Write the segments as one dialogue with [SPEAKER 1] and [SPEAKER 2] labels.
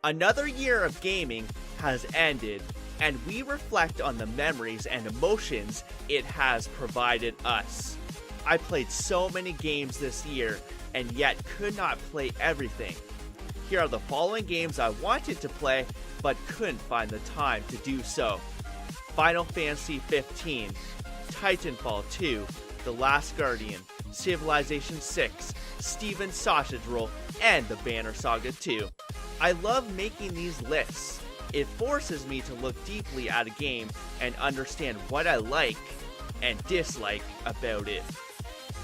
[SPEAKER 1] Another year of gaming has ended, and we reflect on the memories and emotions it has provided us. I played so many games this year, and yet could not play everything. Here are the following games I wanted to play, but couldn't find the time to do so. Final Fantasy XV, Titanfall 2, The Last Guardian, Civilization 6, Steven's Sausage Roll, and the Banner Saga 2. I love making these lists. It forces me to look deeply at a game and understand what I like and dislike about it.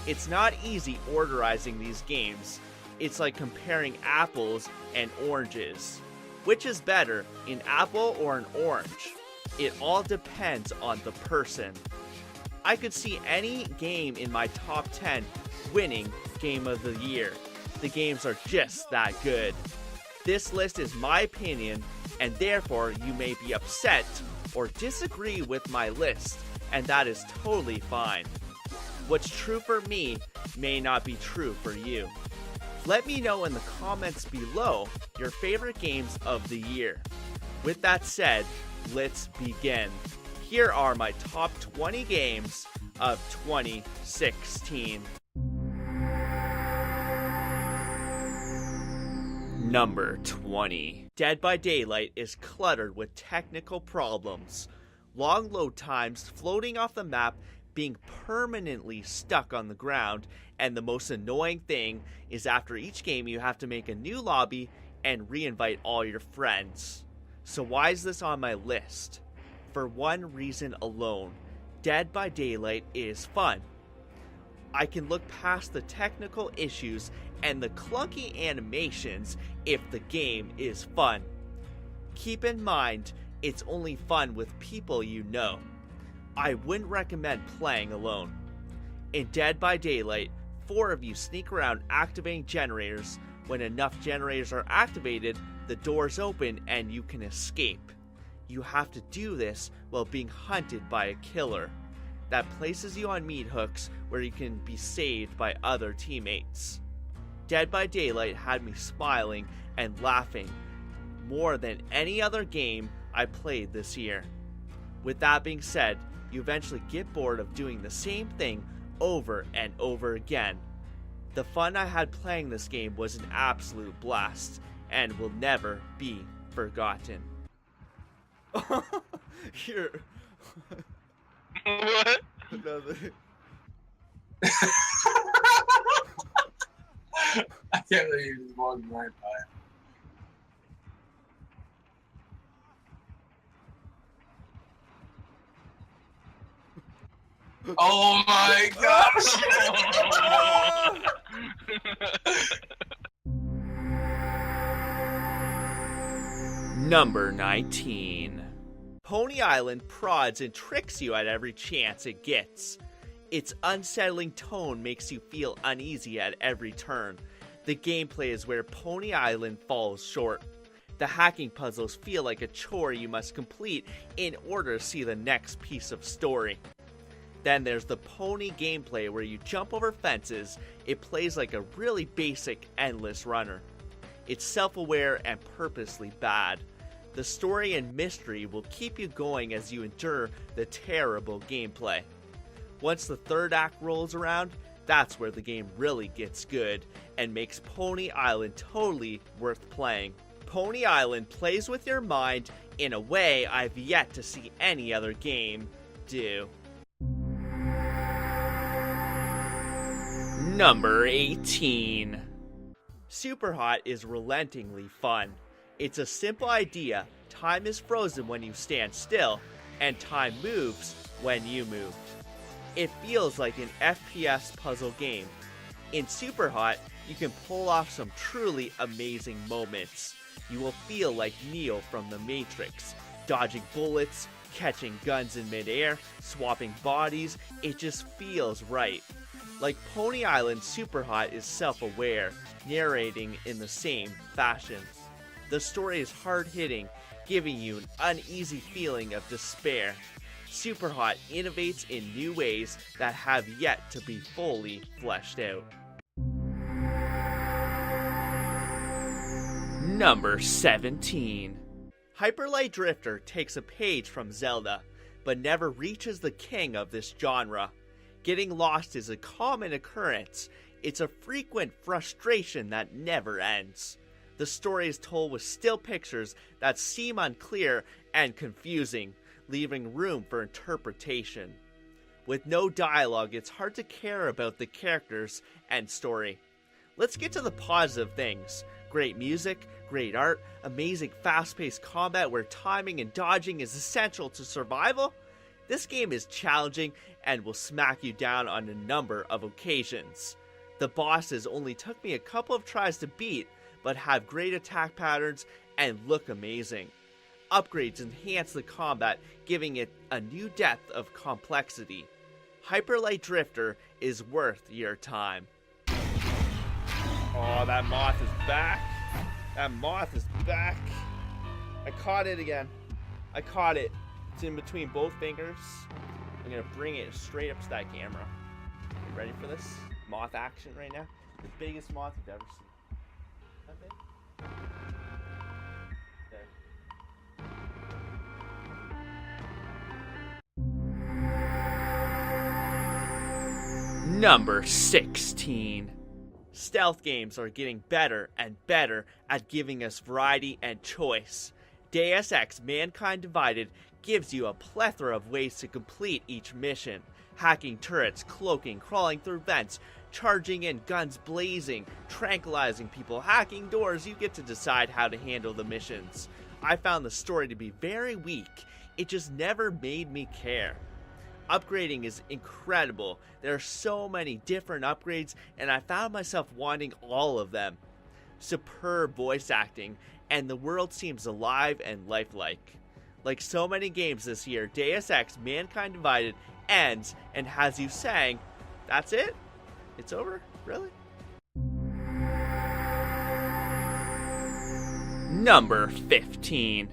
[SPEAKER 1] It's not easy orderizing these games. It's like comparing apples and oranges. Which is better, an apple or an orange? It all depends on the person. I could see any game in my top 10 winning Game of the Year. The games are just that good. This list is my opinion, and therefore you may be upset or disagree with my list, and that is totally fine. What's true for me may not be true for you. Let me know in the comments below your favorite games of the year. With that said, let's begin. Here are my top 20 games of 2016. Number 20. Dead by Daylight is cluttered with technical problems. Long load times, floating off the map, being permanently stuck on the ground, and the most annoying thing is after each game you have to make a new lobby and re-invite all your friends. So why is this on my list? For one reason alone, Dead by Daylight is fun. I can look past the technical issues and the clunky animations if the game is fun. Keep in mind, it's only fun with people you know. I wouldn't recommend playing alone. In Dead by Daylight, 4 of you sneak around activating generators. When enough generators are activated, the doors open and you can escape. You have to do this while being hunted by a killer that places you on meat hooks where you can be saved by other teammates. Dead by Daylight had me smiling and laughing more than any other game I played this year. With that being said, you eventually get bored of doing the same thing over and over again. The fun I had playing this game was an absolute blast and will never be forgotten. Here.
[SPEAKER 2] What?
[SPEAKER 1] Another.
[SPEAKER 3] I can't believe you just walked right by. Oh my gosh!
[SPEAKER 1] Number 19. Pony Island prods and tricks you at every chance it gets. Its unsettling tone makes you feel uneasy at every turn. The gameplay is where Pony Island falls short. The hacking puzzles feel like a chore you must complete in order to see the next piece of story. Then there's the pony gameplay where you jump over fences. It plays like a really basic endless runner. It's self-aware and purposely bad. The story and mystery will keep you going as you endure the terrible gameplay. Once the third act rolls around, that's where the game really gets good and makes Pony Island totally worth playing. Pony Island plays with your mind in a way I've yet to see any other game do. Number 18. Superhot is relentingly fun. It's a simple idea. Time is frozen when you stand still, and time moves when you move. It feels like an FPS puzzle game. In Superhot, you can pull off some truly amazing moments. You will feel like Neo from The Matrix, dodging bullets, catching guns in midair, swapping bodies. It just feels right. Like Pony Island, Superhot is self-aware, narrating in the same fashion. The story is hard-hitting, giving you an uneasy feeling of despair. Superhot innovates in new ways that have yet to be fully fleshed out. Number 17. Hyper Light Drifter takes a page from Zelda, but never reaches the king of this genre. Getting lost is a common occurrence. It's a frequent frustration that never ends. The story is told with still pictures that seem unclear and confusing, leaving room for interpretation. With no dialogue, it's hard to care about the characters and story. Let's get to the positive things. Great music, great art, amazing fast-paced combat where timing and dodging is essential to survival. This game is challenging and will smack you down on a number of occasions. The bosses only took me a couple of tries to beat, but have great attack patterns and look amazing. Upgrades enhance the combat, giving it a new depth of complexity. Hyper Light Drifter is worth your time. Oh, that moth is back. That moth is back. I caught it again. I caught it. It's in between both fingers. I'm gonna bring it straight up to that camera. You ready for this? Moth action right now. The biggest moth you've ever seen. That big? There. Number 16. Stealth games are getting better and better at giving us variety and choice. Deus Ex Mankind Divided gives you a plethora of ways to complete each mission. Hacking turrets, cloaking, crawling through vents, charging in, guns blazing, tranquilizing people, hacking doors. You get to decide how to handle the missions. I found the story to be very weak. It just never made me care. Upgrading is incredible. There are so many different upgrades, and I found myself wanting all of them. Superb voice acting, and the world seems alive and lifelike. Like so many games this year, Deus Ex Mankind Divided ends and has you saying, that's it? It's over? Really? Number 15.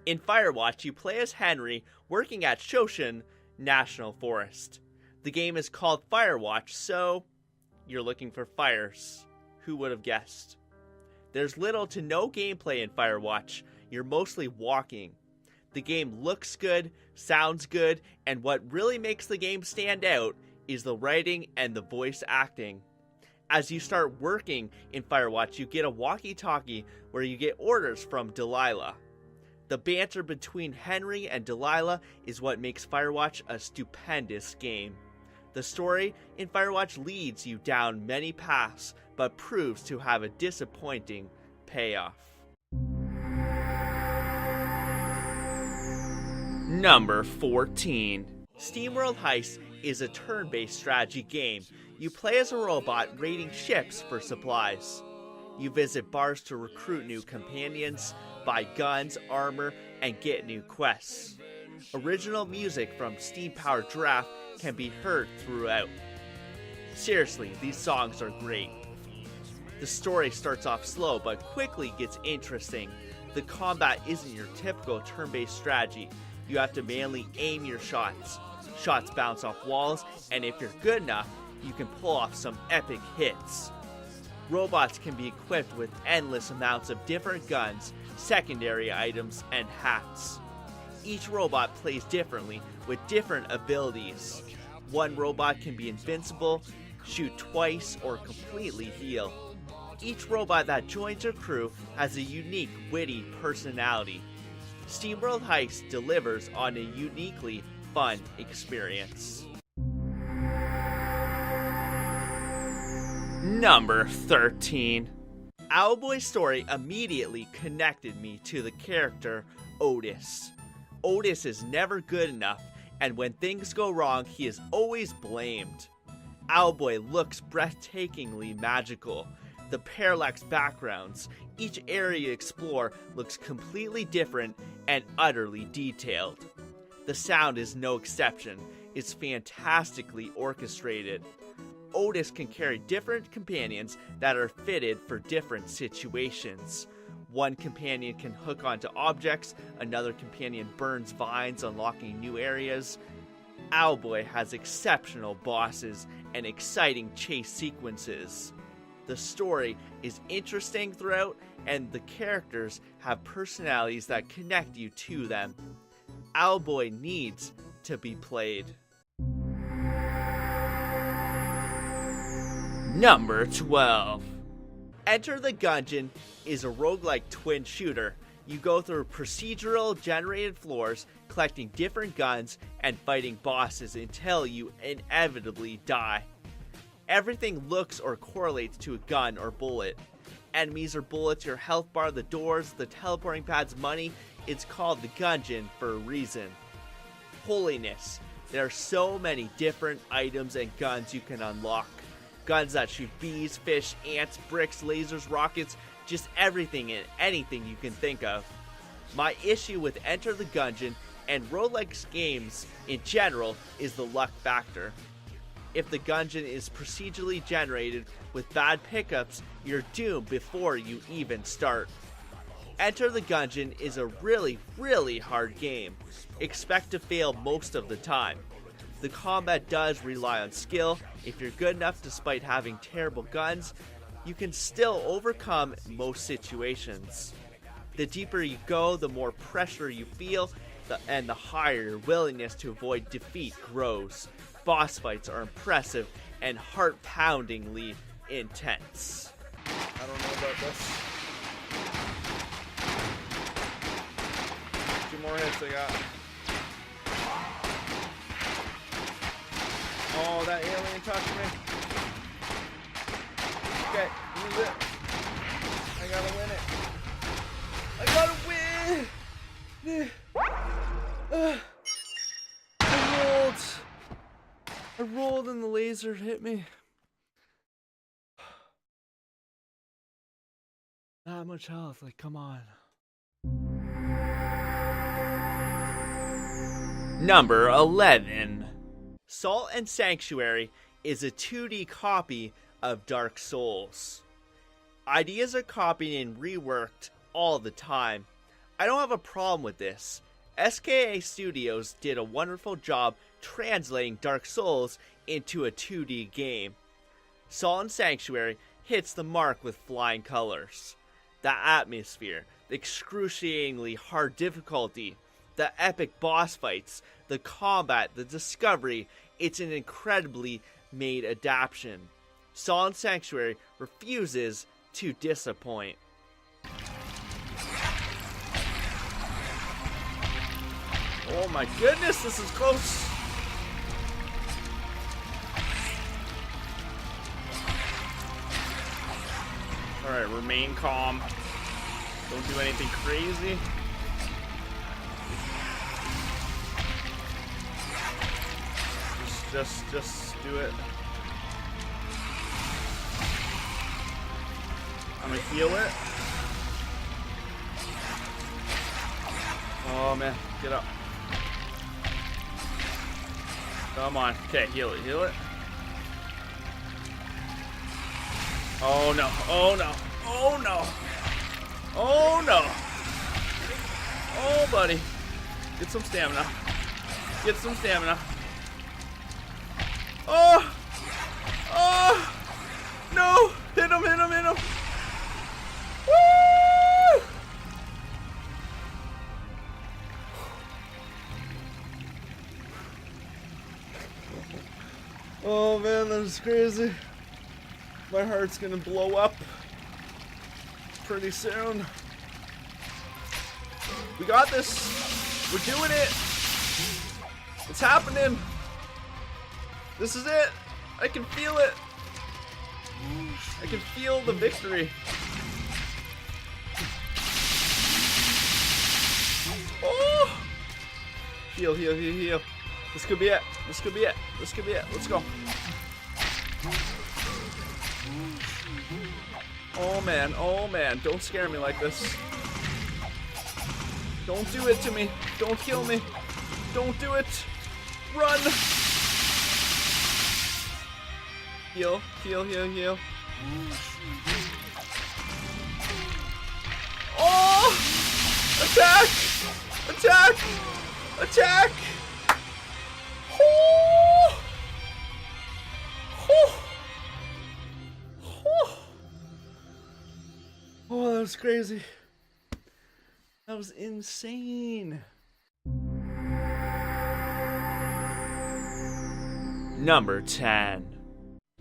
[SPEAKER 1] In Firewatch, you play as Henry working at Shoshin National Forest. The game is called Firewatch, so you're looking for fires. Who would have guessed? There's little to no gameplay in Firewatch. You're mostly walking. The game looks good, sounds good, and what really makes the game stand out is the writing and the voice acting. As you start working in Firewatch, you get a walkie-talkie where you get orders from Delilah. The banter between Henry and Delilah is what makes Firewatch a stupendous game. The story in Firewatch leads you down many paths, but proves to have a disappointing payoff. Number 14. SteamWorld Heist is a turn-based strategy game. You play as a robot raiding ships for supplies. You visit bars to recruit new companions, buy guns, armor, and get new quests. Original music from Steam Powered Giraffe can be heard throughout. Seriously, these songs are great. The story starts off slow but quickly gets interesting. The combat isn't your typical turn-based strategy. You have to manually aim your shots. Shots bounce off walls, and if you're good enough, you can pull off some epic hits. Robots can be equipped with endless amounts of different guns, secondary items, and hats. Each robot plays differently with different abilities. One robot can be invincible, shoot twice, or completely heal. Each robot that joins your crew has a unique, witty personality. SteamWorld Heist delivers on a uniquely fun experience. Number 13. Owlboy's story immediately connected me to the character Otis. Otis is never good enough, and when things go wrong, he is always blamed. Owlboy looks breathtakingly magical. The parallax backgrounds, each area you explore looks completely different and utterly detailed. The sound is no exception. It's fantastically orchestrated. Otis can carry different companions that are fitted for different situations. One companion can hook onto objects, another companion burns vines, unlocking new areas. Owlboy has exceptional bosses and exciting chase sequences. The story is interesting throughout, and the characters have personalities that connect you to them. Owlboy needs to be played. Number 12. Enter the Gungeon is a roguelike twin shooter. You go through procedural generated floors, collecting different guns and fighting bosses until you inevitably die. Everything looks or correlates to a gun or bullet. Enemies or bullets, your health bar, the doors, the teleporting pads, money. It's called the Gungeon for a reason. Holiness. There are so many different items and guns you can unlock. Guns that shoot bees, fish, ants, bricks, lasers, rockets, just everything and anything you can think of. My issue with Enter the Gungeon and roguelike games in general is the luck factor. If the Gungeon is procedurally generated with bad pickups, you're doomed before you even start. Enter the Gungeon is a really, really hard game. Expect to fail most of the time. The combat does rely on skill. If you're good enough despite having terrible guns, you can still overcome most situations. The deeper you go, the more pressure you feel, and the higher your willingness to avoid defeat grows. Boss fights are impressive and heart-poundingly intense.
[SPEAKER 2] I don't know about this. 2 more hits I got. Oh, that alien touched me. Okay, use it. I gotta win it. I gotta win! I rolled and the laser hit me. Not much health, like, come on.
[SPEAKER 1] Number 11. Salt and Sanctuary is a 2D copy of Dark Souls. Ideas are copied and reworked all the time. I don't have a problem with this. SKA Studios did a wonderful job translating Dark Souls into a 2D game. Salt and Sanctuary hits the mark with flying colors. The atmosphere, the excruciatingly hard difficulty, the epic boss fights, the combat, the discovery, it's an incredibly made adaptation. Salt and Sanctuary refuses to disappoint.
[SPEAKER 2] Oh my goodness, this is close. Alright, remain calm. Don't do anything crazy. Just do it. I'm gonna heal it. Oh man, get up. Come on. Okay, heal it, heal it. Oh no, oh no, oh no. Oh no. Oh buddy. Get some stamina. Get some stamina. Oh! Oh! No! Hit him, hit him, hit him! Woo! Oh man, that was crazy. My heart's gonna blow up pretty soon. We got this. We're doing it. It's happening. This is it. I can feel it. I can feel the victory. Oh! Heal, heal, heal, heal. This could be it. This could be it. This could be it. Let's go. Oh man, oh man. Don't scare me like this. Don't do it to me. Don't kill me. Don't do it. Run. Heal, heal, heal, heal. Oh! Attack! Attack! Attack! Oh! Oh! Oh! was crazy. That was insane.
[SPEAKER 1] Number 10.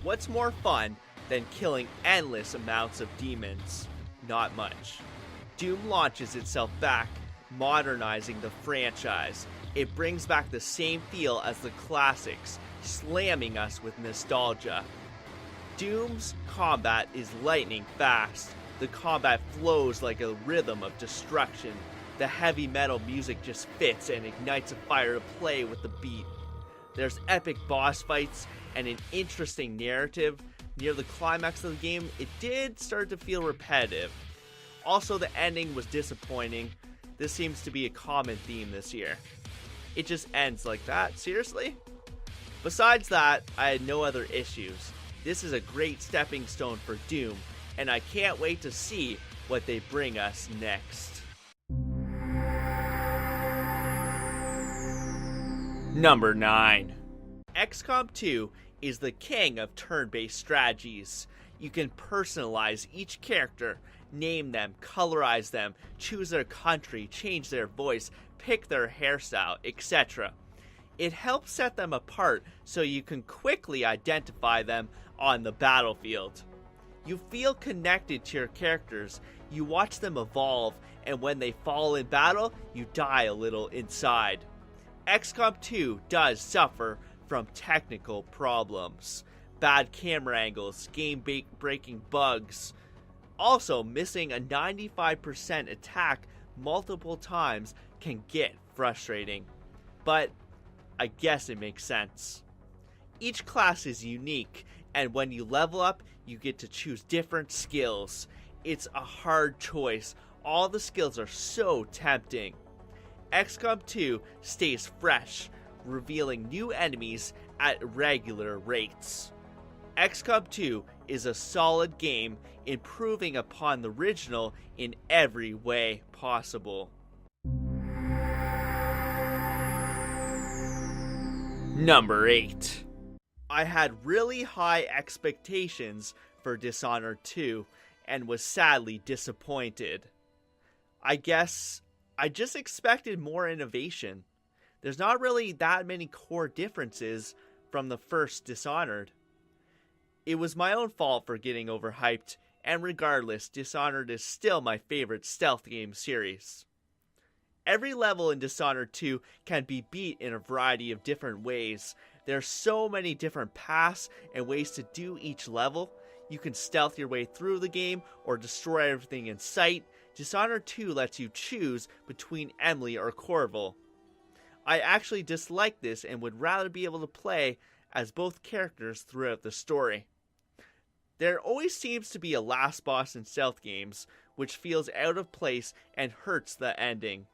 [SPEAKER 1] What's more fun than killing endless amounts of demons? Not much. Doom launches itself back, modernizing the franchise. It brings back the same feel as the classics, slamming us with nostalgia. Doom's combat is lightning fast. The combat flows like a rhythm of destruction. The heavy metal music just fits and ignites a fire to play with the beat. There's epic boss fights and an interesting narrative. Near the climax of the game, it did start to feel repetitive. Also, the ending was disappointing. This seems to be a common theme this year. It just ends like that, seriously? Besides that, I had no other issues. This is a great stepping stone for Doom, and I can't wait to see what they bring us next. Number 9. XCOM 2 is the king of turn-based strategies. You can personalize each character, name them, colorize them, choose their country, change their voice, pick their hairstyle, etc. It helps set them apart so you can quickly identify them on the battlefield. You feel connected to your characters, you watch them evolve, and when they fall in battle, you die a little inside. XCOM 2 does suffer from technical problems. Bad camera angles, game-breaking bugs. Also, missing a 95% attack multiple times can get frustrating. But I guess it makes sense. Each class is unique, and when you level up, you get to choose different skills. It's a hard choice. All the skills are so tempting. XCOM 2 stays fresh, revealing new enemies at regular rates. XCOM 2 is a solid game, improving upon the original in every way possible. Number 8. I had really high expectations for Dishonored 2 and was sadly disappointed. I guess I just expected more innovation. There's not really that many core differences from the first Dishonored. It was my own fault for getting overhyped, and regardless, Dishonored is still my favorite stealth game series. Every level in Dishonored 2 can be beat in a variety of different ways. There are so many different paths and ways to do each level. You can stealth your way through the game or destroy everything in sight. Dishonored 2 lets you choose between Emily or Corvo. I actually dislike this and would rather be able to play as both characters throughout the story. There always seems to be a last boss in stealth games, which feels out of place and hurts the ending.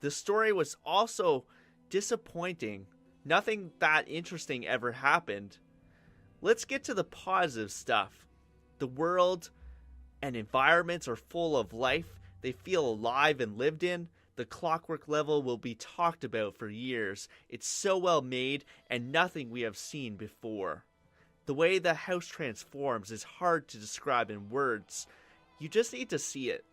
[SPEAKER 1] The story was also disappointing. Nothing that interesting ever happened. Let's get to the positive stuff. The world and environments are full of life. They feel alive and lived in. The Clockwork level will be talked about for years. It's so well made and nothing we have seen before. The way the house transforms is hard to describe in words. You just need to see it.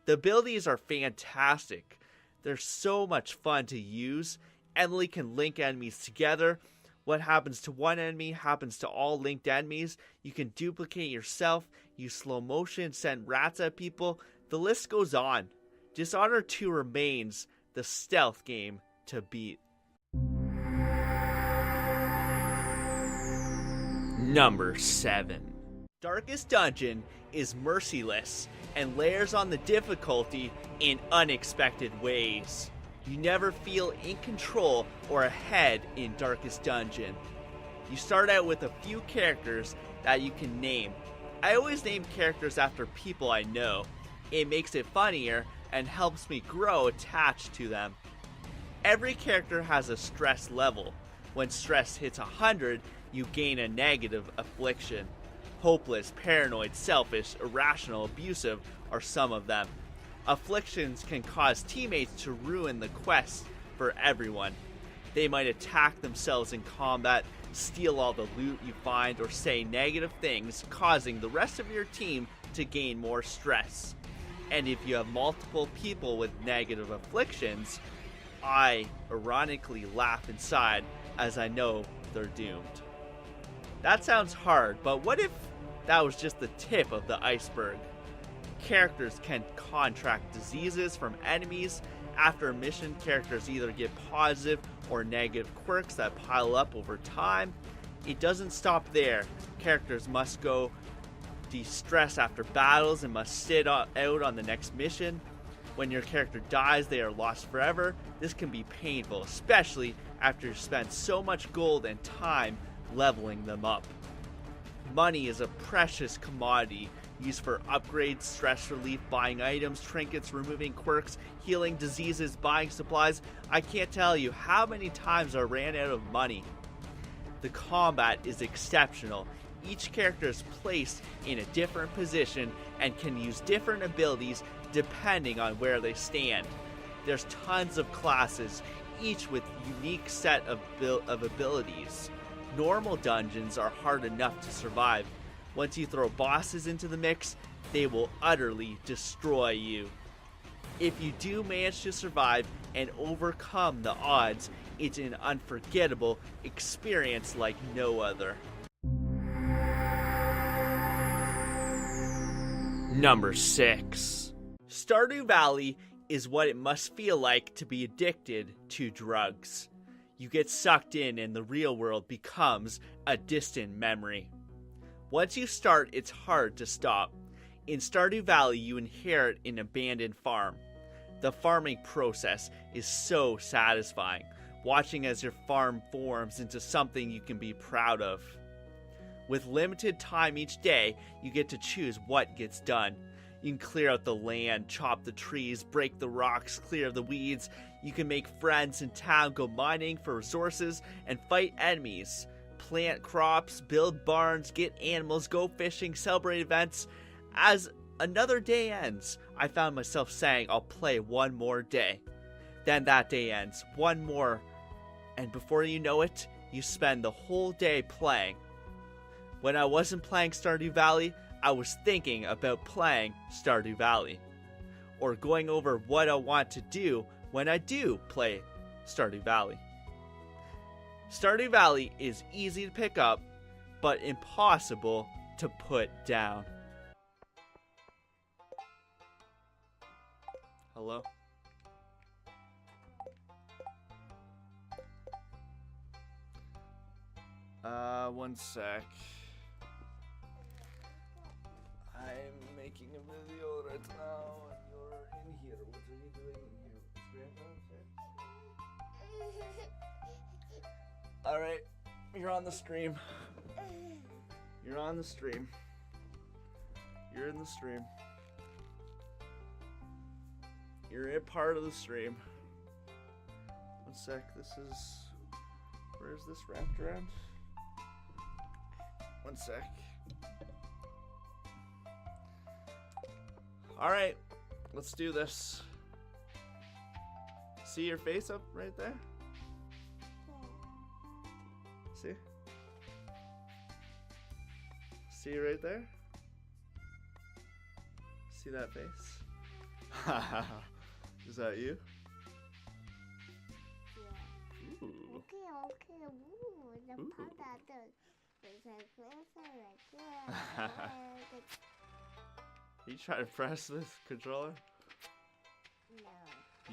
[SPEAKER 1] The abilities are fantastic. They're so much fun to use. Emily can link enemies together. What happens to one enemy happens to all linked enemies. You can duplicate yourself, use slow motion, send rats at people. The list goes on. Dishonored 2 remains the stealth game to beat. Number 7. Darkest Dungeon is merciless and layers on the difficulty in unexpected ways. You never feel in control or ahead in Darkest Dungeon. You start out with a few characters that you can name. I always name characters after people I know. It makes it funnier and helps me grow attached to them. Every character has a stress level. When stress hits 100, you gain a negative affliction. Hopeless, paranoid, selfish, irrational, abusive are some of them. Afflictions can cause teammates to ruin the quest for everyone. They might attack themselves in combat, steal all the loot you find, or say negative things, causing the rest of your team to gain more stress. And if you have multiple people with negative afflictions, I ironically laugh inside as I know they're doomed. That sounds hard, but what if that was just the tip of the iceberg? Characters can contract diseases from enemies. After a mission, characters either get positive or negative quirks that pile up over time. It doesn't stop there. Characters must go de-stress after battles and must sit out on the next mission. When your character dies, they are lost forever. This can be painful, especially after you've spent so much gold and time leveling them up. Money is a precious commodity used for upgrades, stress relief, buying items, trinkets, removing quirks, healing diseases, buying supplies. I can't tell you how many times I ran out of money. The combat is exceptional. Each character is placed in a different position and can use different abilities depending on where they stand. There's tons of classes, each with unique set of abilities. Normal dungeons are hard enough to survive. Once you throw bosses into the mix, they will utterly destroy you. If you do manage to survive and overcome the odds, it's an unforgettable experience like no other. Number 6. Stardew Valley is what it must feel like to be addicted to drugs. You get sucked in and the real world becomes a distant memory. Once you start, it's hard to stop. In Stardew Valley, you inherit an abandoned farm. The farming process is so satisfying, watching as your farm forms into something you can be proud of. With limited time each day, you get to choose what gets done. You can clear out the land, chop the trees, break the rocks, clear the weeds. You can make friends in town, go mining for resources, and fight enemies. Plant crops, build barns, get animals, go fishing, celebrate events. As another day ends, I found myself saying I'll play one more day. Then that day ends, one more, and before you know it, you spend the whole day playing. When I wasn't playing Stardew Valley, I was thinking about playing Stardew Valley, or going over what I want to do when I do play Stardew Valley. Stardew Valley is easy to pick up, but impossible to put down. Hello? One sec. I'm making a video right now and you're in here. What are you doing in here? Is Grandpa upstairs? Alright, you're on the stream. You're on the stream. You're in the stream. You're a part of the stream. One sec, this is... Where is this wrapped around? One sec. Alright, let's do this. See your face up right there? See? See it right there? See that face? Is that you?
[SPEAKER 4] Yeah.
[SPEAKER 1] Ooh.
[SPEAKER 4] Okay. Ooh, the
[SPEAKER 1] Ooh.
[SPEAKER 4] part that the
[SPEAKER 1] You trying to press this controller?
[SPEAKER 4] No,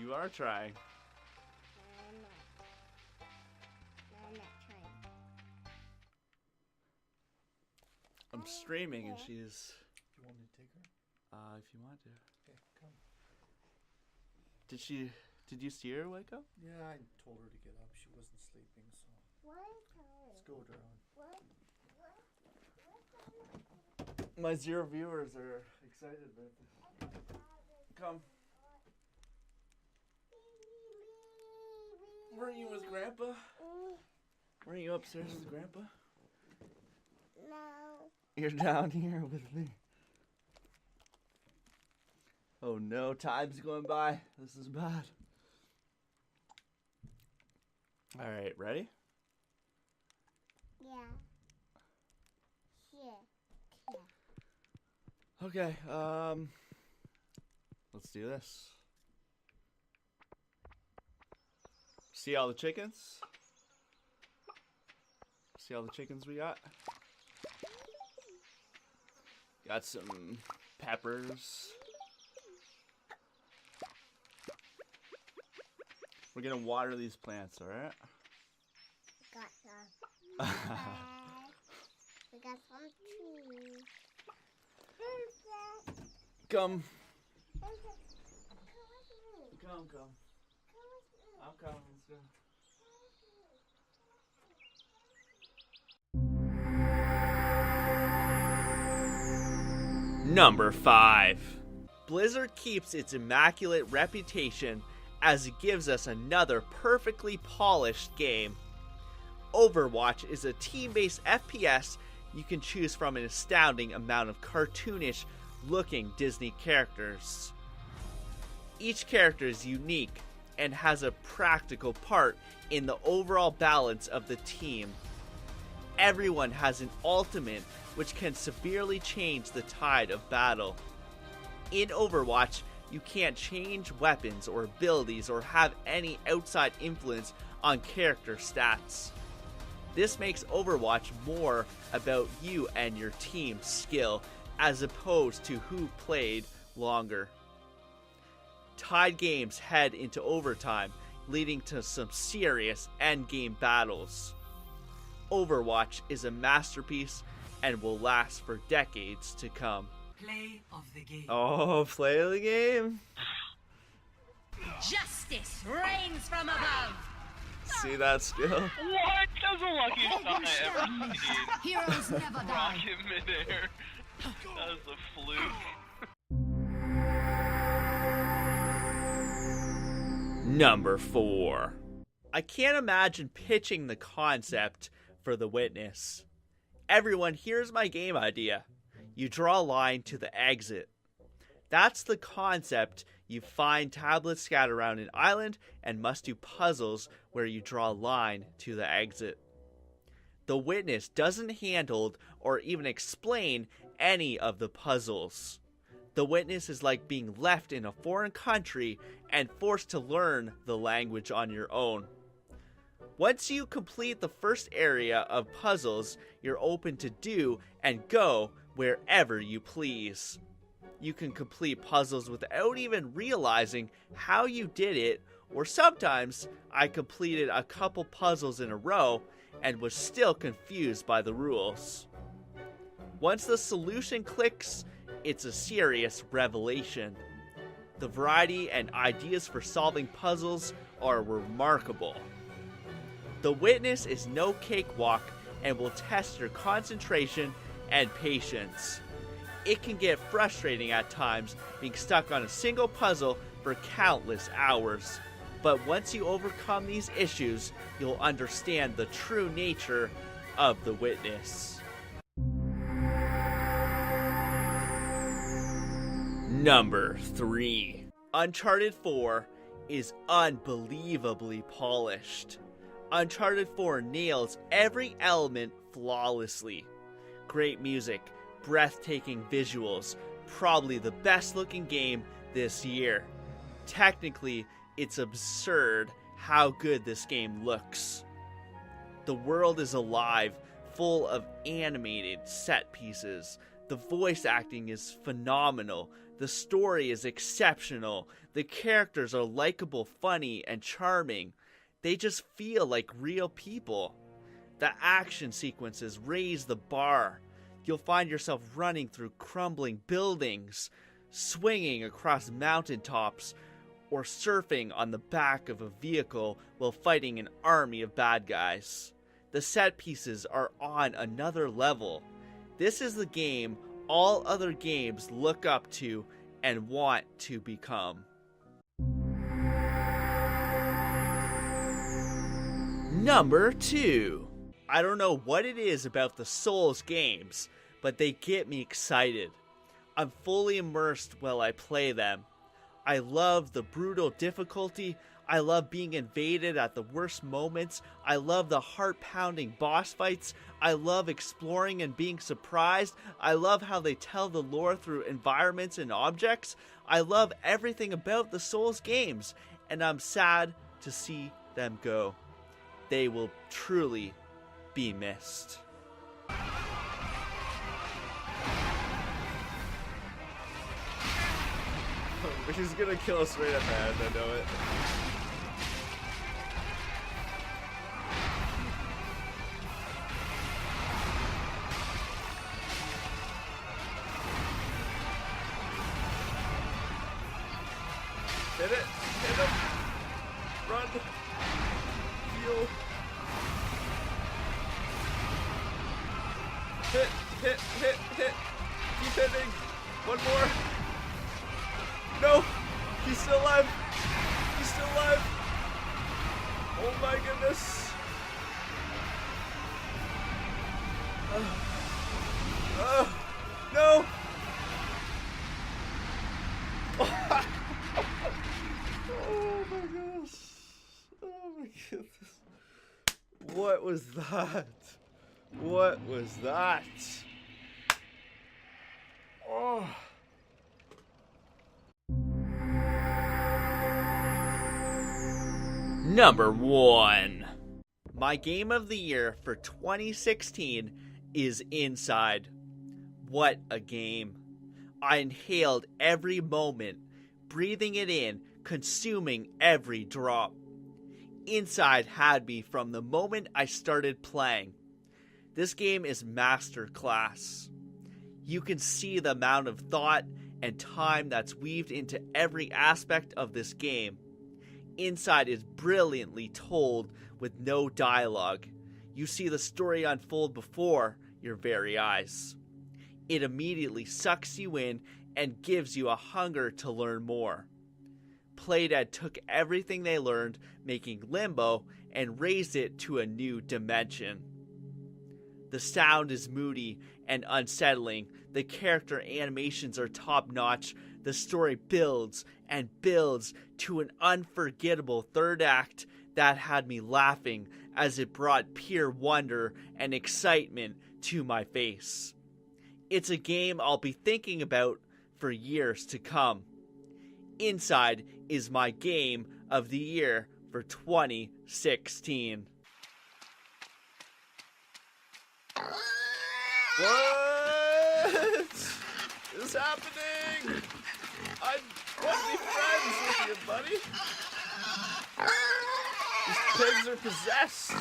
[SPEAKER 1] You are trying.
[SPEAKER 4] I'm not. I'm not trying.
[SPEAKER 1] I'm streaming and she's...
[SPEAKER 2] Do you want me to take her?
[SPEAKER 1] If you want to.
[SPEAKER 2] Okay, come.
[SPEAKER 1] Did you see her wake up?
[SPEAKER 2] Yeah, I told her to get up. She wasn't sleeping, so
[SPEAKER 4] What?
[SPEAKER 2] let's go, darling.
[SPEAKER 4] What?
[SPEAKER 1] My 0 viewers are excited about this. Come. Weren't you with Grandpa? Weren't you upstairs with Grandpa?
[SPEAKER 4] No.
[SPEAKER 1] You're down here with me. Oh no, time's going by. This is bad. Alright, ready?
[SPEAKER 4] Yeah. Yeah.
[SPEAKER 1] Okay, let's do this. See all the chickens? See all the chickens we got? Got some peppers. We're gonna water these plants, alright?
[SPEAKER 4] Got some. We got some trees. Where's that?
[SPEAKER 1] Come.
[SPEAKER 4] Come with me.
[SPEAKER 1] Come.
[SPEAKER 4] Come with me.
[SPEAKER 1] I'm coming. Let's go. Number 5. Blizzard keeps its immaculate reputation as it gives us another perfectly polished game. Overwatch is a team-based FPS you can choose from an astounding amount of cartoonish looking Disney characters. Each character is unique and has a practical part in the overall balance of the team. Everyone has an ultimate which can severely change the tide of battle. In Overwatch, you can't change weapons or abilities or have any outside influence on character stats. This makes Overwatch more about you and your team's skill as opposed to who played longer. Tied games head into overtime, leading to some serious endgame battles. Overwatch is a masterpiece and will last for decades to come.
[SPEAKER 5] Play of the game.
[SPEAKER 1] Oh, play of the game?
[SPEAKER 5] Justice reigns from above.
[SPEAKER 1] See that skill?
[SPEAKER 6] What? That was the luckiest shot I ever seen.
[SPEAKER 5] Heroes never die.
[SPEAKER 6] Rocket midair. That was a fluke.
[SPEAKER 1] Number 4. I can't imagine pitching the concept for The Witness. Everyone, here's my game idea. You draw a line to the exit. That's the concept. You find tablets scattered around an island and must do puzzles where you draw a line to the exit. The Witness doesn't handle or even explain any of the puzzles. The Witness is like being left in a foreign country and forced to learn the language on your own. Once you complete the first area of puzzles, you're open to do and go wherever you please. You can complete puzzles without even realizing how you did it, or sometimes I completed a couple puzzles in a row and was still confused by the rules. Once the solution clicks, it's a serious revelation. The variety and ideas for solving puzzles are remarkable. The Witness is no cakewalk and will test your concentration and patience. It can get frustrating at times being stuck on a single puzzle for countless hours. But once you overcome these issues, you'll understand the true nature of The Witness. Number 3. Uncharted 4 is unbelievably polished. Uncharted 4 nails every element flawlessly. Great music, breathtaking visuals, probably the best looking game this year. Technically, it's absurd how good this game looks. The world is alive, full of animated set pieces. The voice acting is phenomenal. The story is exceptional. The characters are likable, funny, and charming. They just feel like real people. The action sequences raise the bar. You'll find yourself running through crumbling buildings, swinging across mountaintops, or surfing on the back of a vehicle while fighting an army of bad guys. The set pieces are on another level. This is the game all other games look up to and want to become. Number 2. I don't know what it is about the Souls games, but they get me excited. I'm fully immersed while I play them. I love the brutal difficulty. I love being invaded at the worst moments. I love the heart-pounding boss fights. I love exploring and being surprised. I love how they tell the lore through environments and objects. I love everything about the Souls games, and I'm sad to see them go. They will truly be missed.
[SPEAKER 2] He's gonna kill us right at the end, I know it. Hit it! Hit him! Run! Heal! Hit! Hit! Hit! Hit! Keep hitting! One more! No! He's still alive! He's still alive! Oh my goodness! No! Oh my gosh! Oh my goodness! What was that? What was that? Oh!
[SPEAKER 1] Number 1. My game of the year for 2016 is Inside. What a game. I inhaled every moment, breathing it in, consuming every drop. Inside had me from the moment I started playing. This game is masterclass. You can see the amount of thought and time that's weaved into every aspect of this game. Inside is brilliantly told with no dialogue. You see the story unfold before your very eyes. It immediately sucks you in and gives you a hunger to learn more. Playdead took everything they learned making Limbo and raised it to a new dimension. The sound is moody and unsettling. The character animations are top-notch. The story builds and builds to an unforgettable third act that had me laughing as it brought pure wonder and excitement to my face. It's a game I'll be thinking about for years to come. Inside is my game of the year for 2016.
[SPEAKER 2] What is happening? I want to be friends with you, buddy. These pigs are possessed.